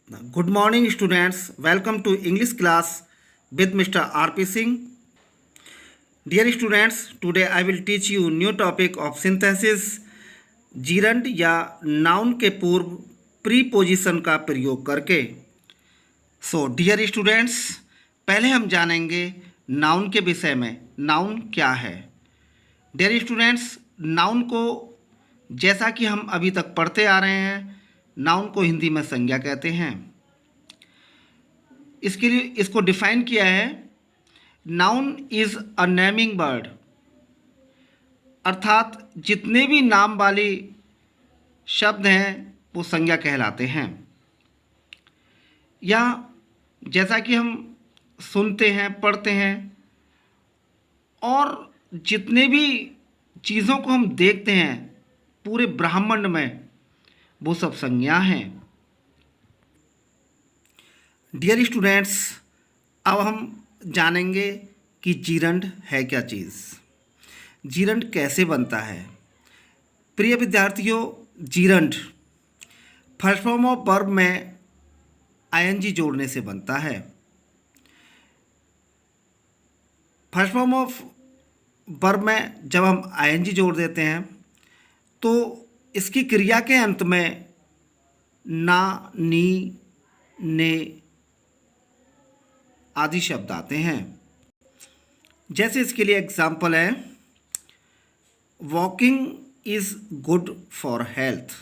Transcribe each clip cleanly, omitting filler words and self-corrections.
Good morning, students. Welcome to English class with Mr. R.P. Singh. Dear students, today I will teach you new topic of synthesis. Gerund या noun के पूर्व preposition का प्रयोग करके. So dear students, पहले हम जानेंगे noun के विषय में. नाउन क्या है? डियर स्टूडेंट्स, नाउन को जैसा कि हम अभी तक पढ़ते आ रहे हैं, नाउन को हिंदी में संज्ञा कहते हैं. इसके लिए इसको डिफाइन किया है, noun is a naming word, अर्थात जितने भी नाम वाले शब्द हैं वो संज्ञा कहलाते हैं. या जैसा कि हम सुनते हैं, पढ़ते हैं, और जितने भी चीज़ों को हम देखते हैं पूरे ब्रह्मांड में, वो सब संज्ञा हैं. डियर स्टूडेंट्स, अब हम जानेंगे कि जीरंड है क्या चीज़, जीरंड कैसे बनता है. प्रिय विद्यार्थियों, gerund first form of verb में आईएनजी जोड़ने से बनता है. फर्स्ट फॉर्म ऑफ वर्ब में जब हम आईएनजी जोड़ देते हैं तो इसकी क्रिया के अंत में ना, नी, ने आदि शब्द आते हैं. जैसे इसके लिए एग्जाम्पल है, walking is good for health.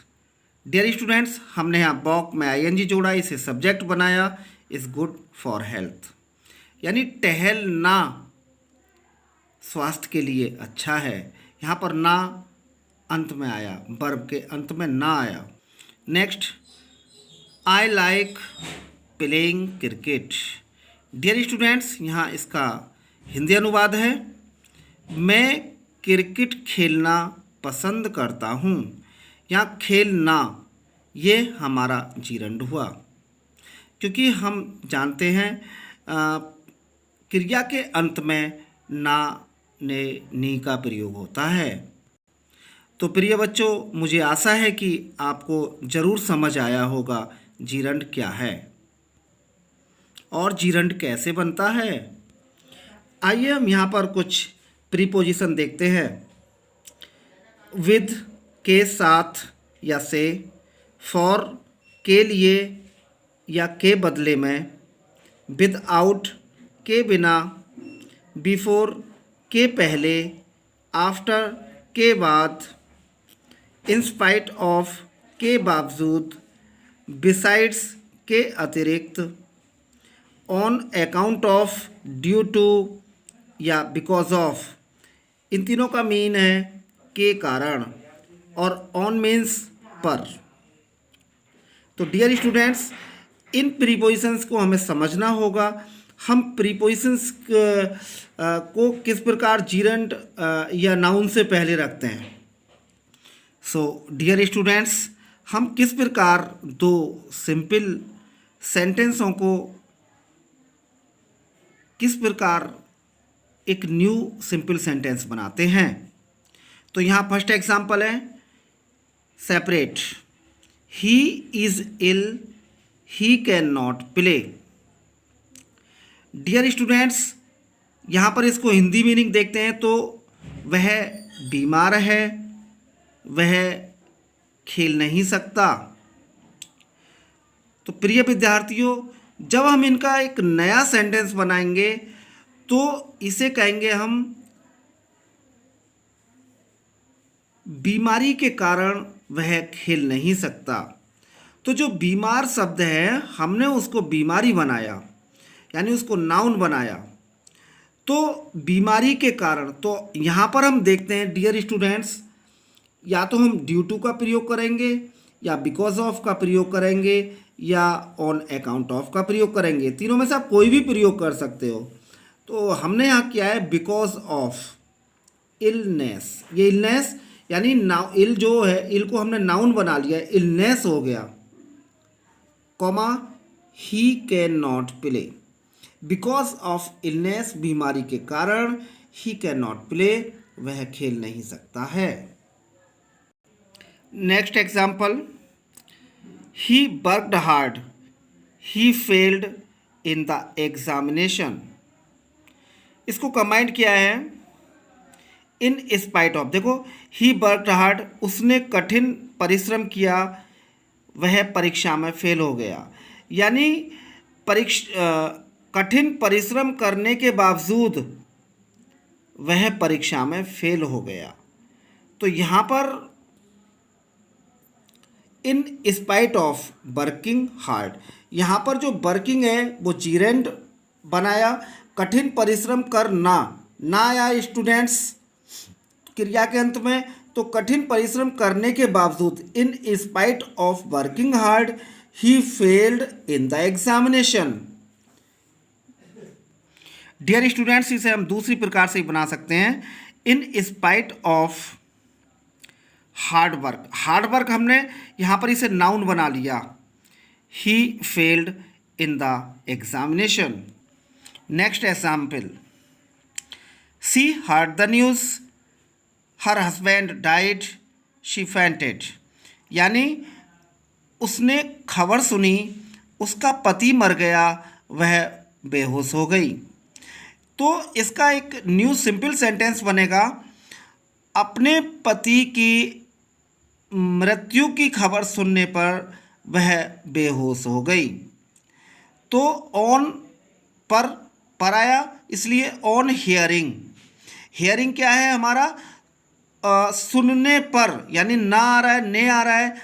Dear students, हमने यहाँ वॉक में आईएनजी जोड़ा, इसे सब्जेक्ट बनाया, इज़ गुड फॉर हेल्थ, यानी टहलना स्वास्थ्य के लिए अच्छा है. यहाँ पर ना अंत में आया, वर्ब के अंत में ना आया. Next, I like playing cricket. Dear students, यहाँ इसका हिंदी अनुवाद है, मैं क्रिकेट खेलना पसंद करता हूँ. यहाँ खेलना ये हमारा जीरंड हुआ, क्योंकि हम जानते हैं क्रिया के अंत में ना, ने, नी का प्रयोग होता है. तो प्रिय बच्चों, मुझे आशा है कि आपको ज़रूर समझ आया होगा जीरंड क्या है और जीरंड कैसे बनता है. आइए हम यहाँ पर कुछ प्रीपोजिशन देखते हैं. विद के साथ या से, फॉर के लिए या के बदले में, विदआउट के बिना, बिफोर के पहले, आफ्टर के बाद, इन स्पाइट ऑफ के बावजूद, बिसाइड्स के अतिरिक्त, on account of, due to या बिकॉज ऑफ. इन तीनों का मीन है के कारण, और ऑन मीन्स पर. तो डियर स्टूडेंट्स, इन प्रीपोजिशंस को हमें समझना होगा. हम प्रीपोजिशंस को किस प्रकार जीरंड या नाउन से पहले रखते हैं. सो डियर स्टूडेंट्स, हम किस प्रकार दो सिंपल सेंटेंसों को किस प्रकार एक न्यू सिंपल सेंटेंस बनाते हैं. तो यहाँ फर्स्ट एग्जांपल है, separate. He is ill, he can not play. Dear students, यहाँ पर इसको हिंदी मीनिंग देखते हैं तो वह बीमार है, वह खेल नहीं सकता. तो प्रिय विद्यार्थियों, जब हम इनका एक नया सेंटेंस बनाएंगे तो इसे कहेंगे हम बीमारी के कारण वह खेल नहीं सकता. तो जो बीमार शब्द है, हमने उसको बीमारी बनाया, यानी उसको नाउन बनाया. तो बीमारी के कारण, तो यहाँ पर हम देखते हैं डियर स्टूडेंट्स, या तो हम ड्यू टू का प्रयोग करेंगे, या बिकॉज ऑफ का प्रयोग करेंगे, या ऑन अकाउंट ऑफ का प्रयोग करेंगे. तीनों में से आप कोई भी प्रयोग कर सकते हो. तो हमने यहाँ किया है बिकॉज ऑफ इलनेस. ये इलनेस यानी नाउ, इल जो है, इल को हमने नाउन बना लिया, इलनेस हो गया, comma he can not play. Because of illness, बीमारी के कारण, ही कैन नॉट प्ले, वह खेल नहीं सकता है. Next example, he worked hard he failed in the examination. इसको कंबाइंड किया है इन स्पाइट ऑफ। देखो, ही वर्कड हार्ड, उसने कठिन परिश्रम किया, वह परीक्षा में फेल हो गया। यानी कठिन परिश्रम करने के बावजूद वह परीक्षा में फेल हो गया। तो यहाँ पर इन स्पाइट ऑफ वर्किंग हार्ड, यहाँ पर जो वर्किंग है वो जीरेंड बनाया, कठिन परिश्रम करना ना आया स्टूडेंट्स क्रिया के अंत में। तो कठिन परिश्रम करने के बावजूद in spite of working hard he failed in the examination. Dear students, इसे हम दूसरी प्रकार से बना सकते हैं, in spite of hard work. Hard work हमने यहाँ पर इसे नाउन बना लिया, he failed in the examination. Next example, she heard the news, her husband died, she fainted. यानी उसने खबर सुनी, उसका पति मर गया, वह बेहोश हो गई। तो इसका एक न्यू सिंपल सेंटेंस बनेगा, अपने पति की मृत्यु की खबर सुनने पर वह बेहोश हो गई। तो ऑन पर आया, इसलिए ऑन हियरिंग। हियरिंग क्या है हमारा, सुनने पर, यानी ना आ रहा है, ने आ रहा है,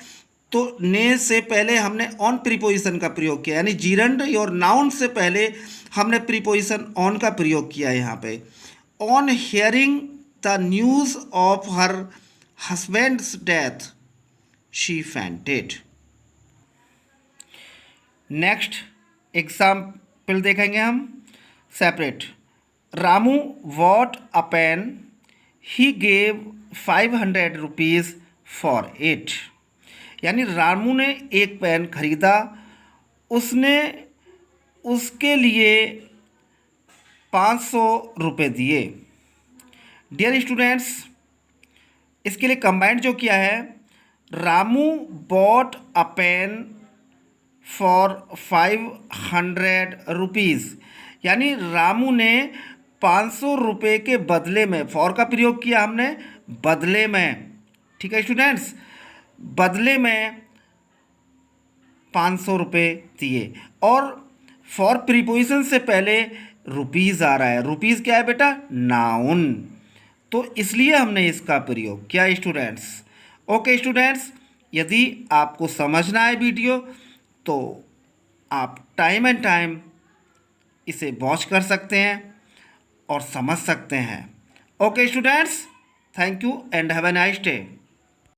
तो ने से पहले हमने ऑन प्रीपोजिशन का प्रयोग किया, यानी जीरंड और नाउन से पहले हमने प्रीपोजिशन ऑन का प्रयोग किया यहाँ पे। On hearing the news of her husband's death she fainted. Next example देखेंगे हम separate. Ramu bought a pen, he gave 500 rupees for it. यानी रामू ने एक पेन खरीदा, उसने उसके लिए 500 रुपये दिए। डियर स्टूडेंट्स, इसके लिए कंबाइंड जो किया है, Ramu bought a pen for 500 rupees. यानी रामू ने 500 रुपये के बदले में, फॉर का प्रयोग किया हमने, बदले में। ठीक है स्टूडेंट्स, बदले में 500 रुपये दिए। और फॉर प्रीपोजिशन से पहले रुपीज़ आ रहा है। रुपीज़ क्या है बेटा, नाउन। तो इसलिए हमने इसका प्रयोग किया स्टूडेंट्स। ओके स्टूडेंट्स, यदि आपको समझना है वीडियो तो आप टाइम एंड टाइम इसे वॉच कर सकते हैं और समझ सकते हैं। Okay students, thank you and have a nice day.